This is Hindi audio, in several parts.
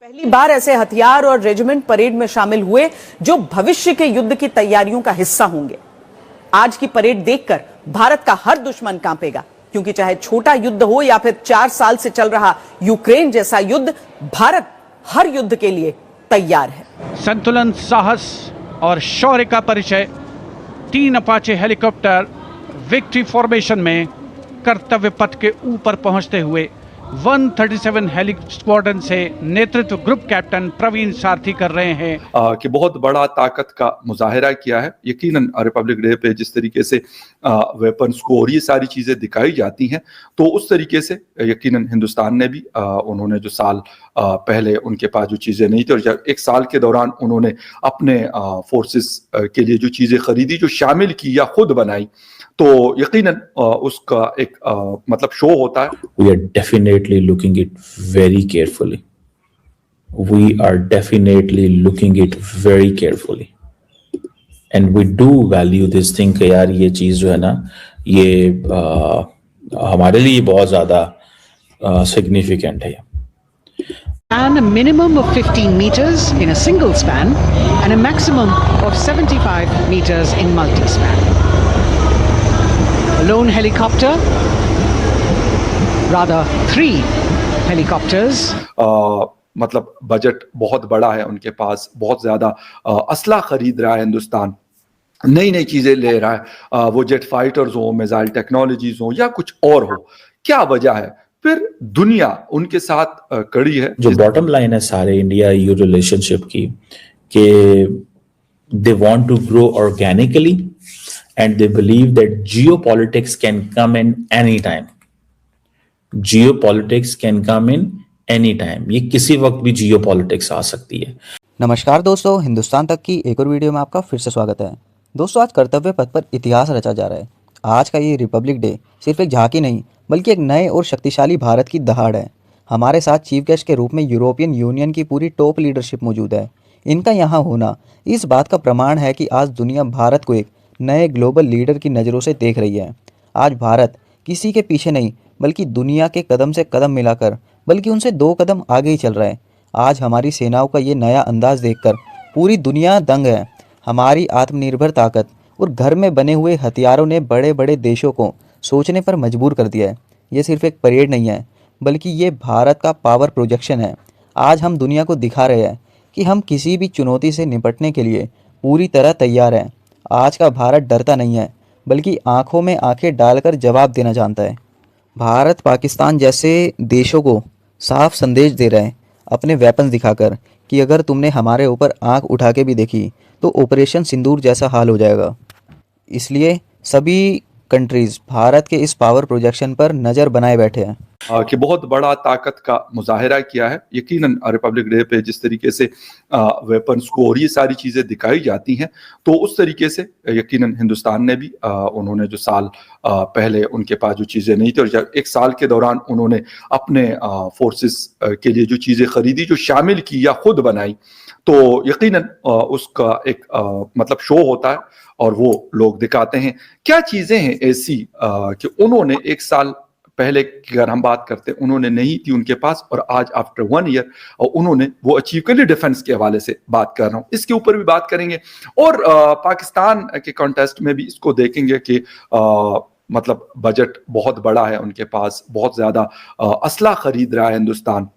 पहली बार ऐसे हथियार और रेजिमेंट परेड में शामिल हुए जो भविष्य के युद्ध की तैयारियों का हिस्सा होंगे। आज की परेड देखकर भारत का हर दुश्मन कांपेगा, क्योंकि चाहे छोटा युद्ध हो या फिर 4 साल से चल रहा यूक्रेन जैसा युद्ध, भारत हर युद्ध के लिए तैयार है। संतुलन, साहस और शौर्य का परिचय 3 अपाचे हेलीकॉप्टर विक्ट्री फॉर्मेशन में कर्तव्य पथ के ऊपर पहुंचते हुए 137 हेली स्क्वाड्रन से नेतृत्व ग्रुप कैप्टन प्रवीण सारथी कर रहे हैं कि बहुत बड़ा ताकत का मुजाहिरा किया है। यकीनन रिपब्लिक डे पे जिस तरीके से वेपन्स को और ये सारी चीजें दिखाई जाती हैं, तो उस तरीके से यकीनन हिंदुस्तान ने भी उन्होंने जो साल पहले उनके पास जो चीजें नहीं थी और एक साल के दौरान उन्होंने अपने फोर्सेस के लिए जो चीजें खरीदी, जो शामिल की या खुद बनाई, तो यकीनन उसका एक मतलब शो होता है। We are definitely looking it very carefully. We are definitely looking it very carefully. And we do value this thing कि यार ये चीज जो है ना, ये हमारे लिए बहुत ज्यादा significant है। And a minimum of 15 meters in a single span and a maximum of 75 meters in multi-span. A lone helicopter, rather 3 helicopters. मतलब बजट बहुत बड़ा है उनके पास, बहुत ज्यादा असला खरीद रहा है हिंदुस्तान, नई नई चीजें ले रहा है, वो जेट फाइटर्स हो, मिसाइल टेक्नोलॉजीज हो या कुछ और हो। क्या वजह है? फिर दुनिया उनके साथ कड़ी है। जो बॉटम लाइन है सारे इंडिया ईयू रिलेशनशिप की, कि they want to grow organically and they believe that geopolitics can come in any time. Geopolitics can come in any time. ये किसी वक्त भी geopolitics आ सकती है। नमस्कार दोस्तों, हिंदुस्तान तक की एक और वीडियो में आपका फिर से स्वागत है। दोस्तों, आज कर्तव्य पथ पर इतिहास रचा जा रहा है। आज का ये रिपब्लिक डे सिर्फ एक झांकी नहीं, बल्कि एक नए और शक्तिशाली भारत की दहाड़ है। हमारे साथ चीफ गेस्ट के रूप में यूरोपियन यूनियन की पूरी टॉप लीडरशिप मौजूद है। इनका यहाँ होना इस बात का प्रमाण है कि आज दुनिया भारत को एक नए ग्लोबल लीडर की नज़रों से देख रही है। आज भारत किसी के पीछे नहीं, बल्कि दुनिया के कदम से कदम मिलाकर, बल्कि उनसे 2 कदम आगे ही चल रहा है। आज हमारी सेनाओं का ये नया अंदाज देखकर पूरी दुनिया दंग है। हमारी आत्मनिर्भर ताकत और घर में बने हुए हथियारों ने बड़े बड़े देशों को सोचने पर मजबूर कर दिया है। ये सिर्फ एक परेड नहीं है, बल्कि ये भारत का पावर प्रोजेक्शन है। आज हम दुनिया को दिखा रहे हैं कि हम किसी भी चुनौती से निपटने के लिए पूरी तरह तैयार हैं। आज का भारत डरता नहीं है, बल्कि आंखों में आंखें डालकर जवाब देना जानता है। भारत पाकिस्तान जैसे देशों को साफ संदेश दे रहा है अपने वेपन दिखाकर कि अगर तुमने हमारे ऊपर आंख उठा के भी देखी तो ऑपरेशन सिंदूर जैसा हाल हो जाएगा। इसलिए सभी कंट्रीज भारत के इस पावर प्रोजेक्शन पर नज़र बनाए बैठे हैं कि बहुत बड़ा ताकत का मुजाहिरा किया है। यकीनन रिपब्लिक डे पे जिस तरीके से वेपन्स को और ये सारी चीजें दिखाई जाती हैं, तो उस तरीके से यकीनन हिंदुस्तान ने भी उन्होंने जो साल पहले उनके पास जो चीजें नहीं थी और एक साल के दौरान उन्होंने अपने फोर्सेस के लिए जो चीजें खरीदी, जो शामिल की या खुद बनाई, तो यकीनन उसका एक मतलब शो होता है और वो लोग दिखाते हैं। क्या चीजें हैं ऐसी कि उन्होंने एक साल पहले की अगर हम बात करते हैं उन्होंने नहीं थी उनके पास, और आज आफ्टर 1 ईयर उन्होंने वो अचीव कर ली। डिफेंस के हवाले से बात कर रहा हूँ, इसके ऊपर भी बात करेंगे और पाकिस्तान के कॉन्टेस्ट में भी इसको देखेंगे कि मतलब बजट बहुत बड़ा है उनके पास, बहुत ज्यादा असला खरीद रहा है हिंदुस्तान,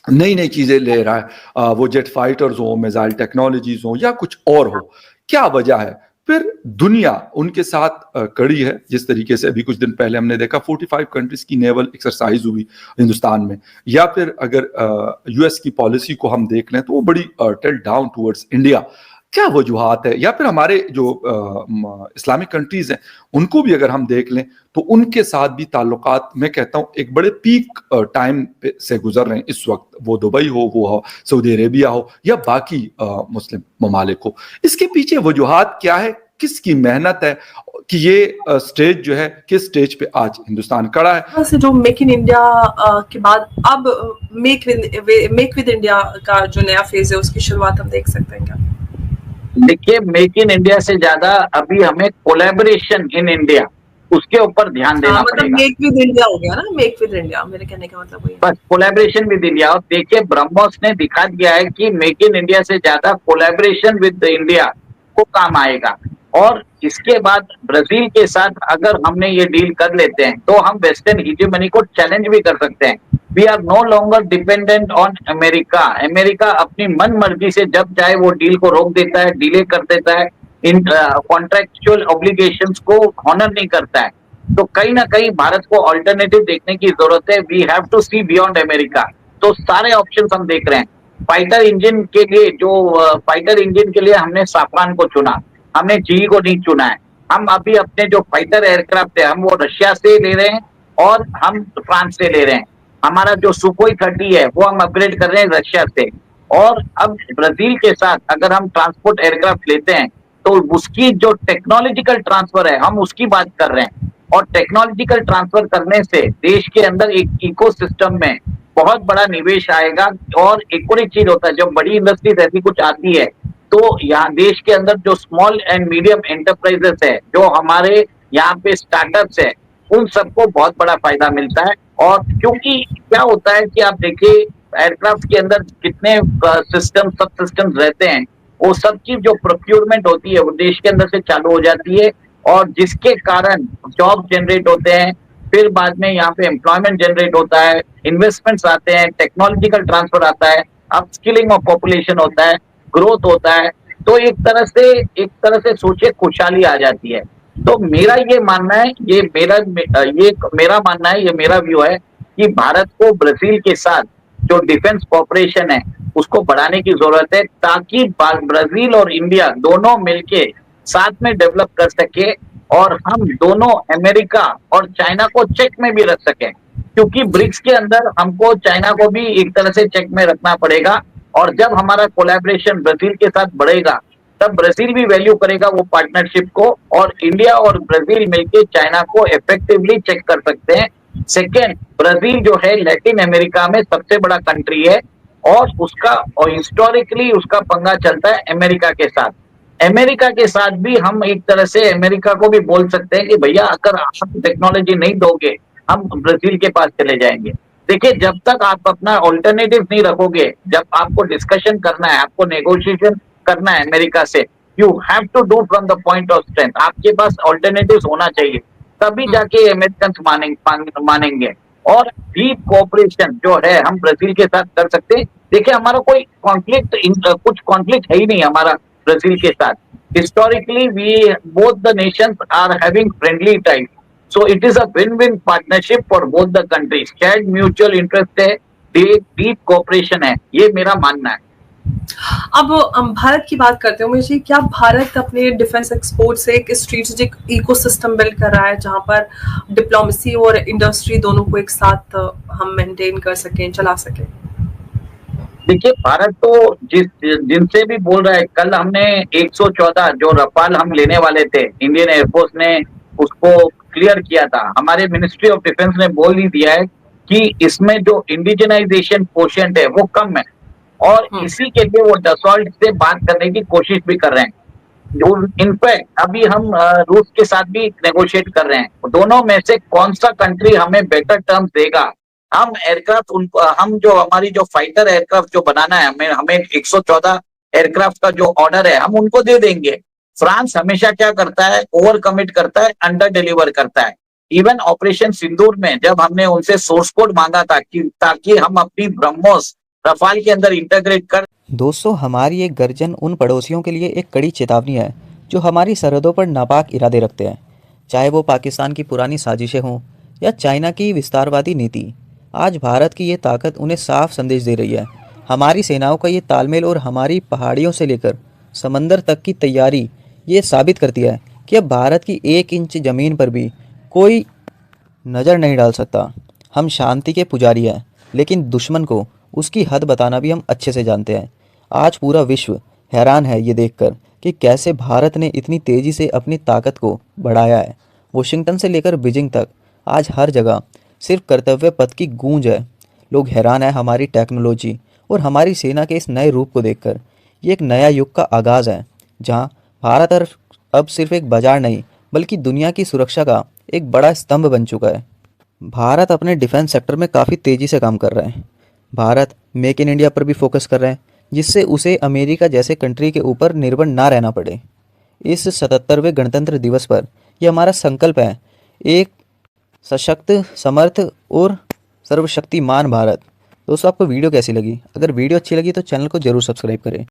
नई नई चीजें ले रहा है, वो जेट फाइटर्स हो, मिसाइल टेक्नोलॉजीज हो या कुछ और हो। क्या वजह है? फिर दुनिया उनके साथ कड़ी है। जिस तरीके से अभी कुछ दिन पहले हमने देखा 45 कंट्रीज की नेवल एक्सरसाइज हुई हिंदुस्तान में, या फिर अगर यूएस की पॉलिसी को हम देख लें तो वो बड़ी टिल्ट डाउन टुवर्ड्स इंडिया। क्या वजूहात है? या फिर हमारे जो इस्लामिक कंट्रीज हैं उनको भी अगर हम देख लें तो उनके साथ भी ताल्लुकात, मैं कहता हूँ, एक बड़े पीक टाइम से गुजर रहे हैं इस वक्त। वो दुबई हो सऊदी अरेबिया हो या बाकी मुस्लिम ममालिक हो। इसके पीछे वजूहात क्या है? किसकी मेहनत है कि ये स्टेज जो है, किस स्टेज पे आज हिंदुस्तान खड़ा है? से जो मेक इन इंडिया के बाद अब मेक विद इंडिया का जो नया फेज है उसकी शुरुआत हम देख सकते हैं क्या? देखिए, मेक इन इंडिया से ज्यादा अभी हमें कोलैबोरेशन इन इंडिया उसके ऊपर ध्यान देना मतलब पड़ेगा। मेक विद इंडिया हो गया ना, मेक विद इंडिया, मेरे कहने का मतलब वही है। बस कोलैबोरेशन विद इंडिया। और देखिए ब्रह्मोस ने दिखा दिया है कि मेक इन इंडिया से ज्यादा कोलैबोरेशन विद इंडिया को काम आएगा। और इसके बाद ब्राजील के साथ अगर हमने ये डील कर लेते हैं तो हम वेस्टर्न हीजेमनी को चैलेंज भी कर सकते हैं। We are no longer dependent on America. America अपनी मन मर्जी से जब चाहे वो डील को रोक देता है, डिले कर देता है, इन कॉन्ट्रेक्चुअल ऑब्लिगेशंस को ऑनर नहीं करता है। तो कहीं ना कहीं भारत को ऑल्टरनेटिव देखने की जरूरत है। We have to see beyond America. तो सारे ऑप्शंस हम देख रहे हैं। फाइटर इंजन के लिए फाइटर इंजन के लिए हमने साफरान को चुना, हमने जीई को नहीं चुना है। हम अभी अपने जो फाइटर एयरक्राफ्ट है हम वो रशिया से ले रहे हैं और हम फ्रांस से ले रहे हैं। हमारा जो सुकोई 30 है वो हम अपग्रेड कर रहे हैं रशिया से। और अब ब्राजील के साथ अगर हम ट्रांसपोर्ट एयरक्राफ्ट लेते हैं तो उसकी जो टेक्नोलॉजिकल ट्रांसफर है हम उसकी बात कर रहे हैं। और टेक्नोलॉजिकल ट्रांसफर करने से देश के अंदर एक इकोसिस्टम में बहुत बड़ा निवेश आएगा। और एक और एक चीज होता है, जब बड़ी इंडस्ट्रीज ऐसी कुछ आती है तो यहाँ देश के अंदर जो स्मॉल एंड मीडियम एंटरप्राइजेस है, जो हमारे यहाँ पे स्टार्टअप्स है, उन सबको बहुत बड़ा फायदा मिलता है। और क्योंकि क्या होता है कि आप देखिए एयरक्राफ्ट के अंदर कितने सिस्टम सब सिस्टम रहते हैं, वो सब की जो प्रोक्योरमेंट होती है वो देश के अंदर से चालू हो जाती है। और जिसके कारण जॉब जनरेट होते हैं, फिर बाद में यहाँ पे एम्प्लॉयमेंट जनरेट होता है, इन्वेस्टमेंट्स आते हैं, टेक्नोलॉजिकल ट्रांसफर आता है, अपस्किलिंग ऑफ पॉपुलेशन होता है, ग्रोथ होता है। तो एक तरह से सोचे खुशहाली आ जाती है। तो मेरा ये मानना है, ये मेरा मानना है, ये मेरा व्यू है कि भारत को ब्राजील के साथ जो डिफेंस कॉपरेशन है उसको बढ़ाने की जरूरत है, ताकि ब्राजील और इंडिया दोनों मिलके साथ में डेवलप कर सके और हम दोनों अमेरिका और चाइना को चेक में भी रख सकें। क्योंकि ब्रिक्स के अंदर हमको चाइना को भी एक तरह से चेक में रखना पड़ेगा। और जब हमारा कोलैबोरेशन ब्राजील के साथ बढ़ेगा तब ब्राजील भी वैल्यू करेगा वो पार्टनरशिप को, और इंडिया और ब्राजील मिलकर चाइना को इफेक्टिवली चेक कर सकते हैं। सेकेंड, ब्राजील जो है लैटिन अमेरिका में सबसे बड़ा कंट्री है और हिस्टोरिकली उसका पंगा चलता है अमेरिका के साथ। अमेरिका के साथ भी हम एक तरह से अमेरिका को भी बोल सकते हैं कि भैया अगर आप टेक्नोलॉजी नहीं दोगे हम ब्राजील के पास चले जाएंगे। देखिए जब तक आप अपना ऑल्टरनेटिव नहीं रखोगे, जब आपको डिस्कशन करना है, आपको नेगोशिएशन करना है अमेरिका से, you have to do from the point of strength. आपके पास ऑल्टरनेटिव होना चाहिए, तभी जाके अमेरिकन मानेंगे। और डीप कोऑपरेशन जो है हम ब्राजील के साथ कर सकते हैं। देखिए हमारा कोई कुछ कॉन्फ्लिक्ट है ही नहीं हमारा ब्राजील के साथ। Historically we both the nations are having friendly type, so it is a win win partnership for both the countries. Shared mutual interest है, डीप कोऑपरेशन है, ये मेरा मानना है। अब हम भारत की बात करते हैं मुझे, क्या भारत अपने डिफेंस एक्सपोर्ट से एक स्ट्रेटेजिक इकोसिस्टम बिल्ड कर रहा है जहां पर डिप्लोमेसी और इंडस्ट्री दोनों को एक साथ हम मेंटेन कर सकें, चला सकें? देखिए भारत तो जिनसे भी बोल रहा है, कल हमने 114 जो रफाल हम लेने वाले थे, इंडियन एयरफोर्स ने उसको क्लियर किया था। हमारे मिनिस्ट्री ऑफ डिफेंस ने बोल ही दिया है कि इसमें जो इंडिजिनाइजेशन कोशेंट है वो कम है, और इसी के लिए वो डसॉल्ट से बात करने की कोशिश भी कर रहे हैं। इनफैक्ट अभी हम रूस के साथ भी नेगोशिएट कर रहे हैं। दोनों में से कौन सा कंट्री हमें बेटर टर्म्स देगा, हम एयरक्राफ्ट उनको, हम जो हमारी जो फाइटर एयरक्राफ्ट जो बनाना है, हमें 114 एयरक्राफ्ट का जो ऑर्डर है हम उनको दे देंगे। फ्रांस हमेशा क्या करता है, ओवर कमिट करता है, अंडर डिलीवर करता है। इवन ऑपरेशन सिंदूर में जब हमने उनसे सोर्स कोड मांगा था कि ताकि हम अपनी ब्रह्मोस रफाल के अंदर इंटीग्रेट कर। दोस्तों, हमारी एक गर्जन उन पड़ोसियों के लिए एक कड़ी चेतावनी है जो हमारी सरहदों पर नापाक इरादे रखते हैं, चाहे वो पाकिस्तान की पुरानी साजिशें हों या चाइना की विस्तारवादी नीति। आज भारत की ये ताकत उन्हें साफ संदेश दे रही है। हमारी सेनाओं का ये तालमेल और हमारी पहाड़ियों से लेकर समंदर तक की तैयारी ये साबित करती है कि अब भारत की 1 इंच ज़मीन पर भी कोई नज़र नहीं डाल सकता। हम शांति के पुजारी हैं, लेकिन दुश्मन को उसकी हद बताना भी हम अच्छे से जानते हैं। आज पूरा विश्व हैरान है ये देखकर कि कैसे भारत ने इतनी तेज़ी से अपनी ताकत को बढ़ाया है। वाशिंगटन से लेकर बीजिंग तक आज हर जगह सिर्फ कर्तव्य पथ की गूंज है। लोग हैरान है हमारी टेक्नोलॉजी और हमारी सेना के इस नए रूप को देखकर। ये एक नया युग का आगाज़ है जहां भारत अब सिर्फ एक बाजार नहीं बल्कि दुनिया की सुरक्षा का एक बड़ा स्तंभ बन चुका है। भारत अपने डिफेंस सेक्टर में काफ़ी तेज़ी से काम कर रहा है। भारत मेक इन इंडिया पर भी फोकस कर रहा है, जिससे उसे अमेरिका जैसे कंट्री के ऊपर निर्भर ना रहना पड़े। इस 77वें गणतंत्र दिवस पर यह हमारा संकल्प है, एक सशक्त, समर्थ और सर्वशक्तिमान भारत। दोस्तों, आपको वीडियो कैसी लगी? अगर वीडियो अच्छी लगी तो चैनल को जरूर सब्सक्राइब करें।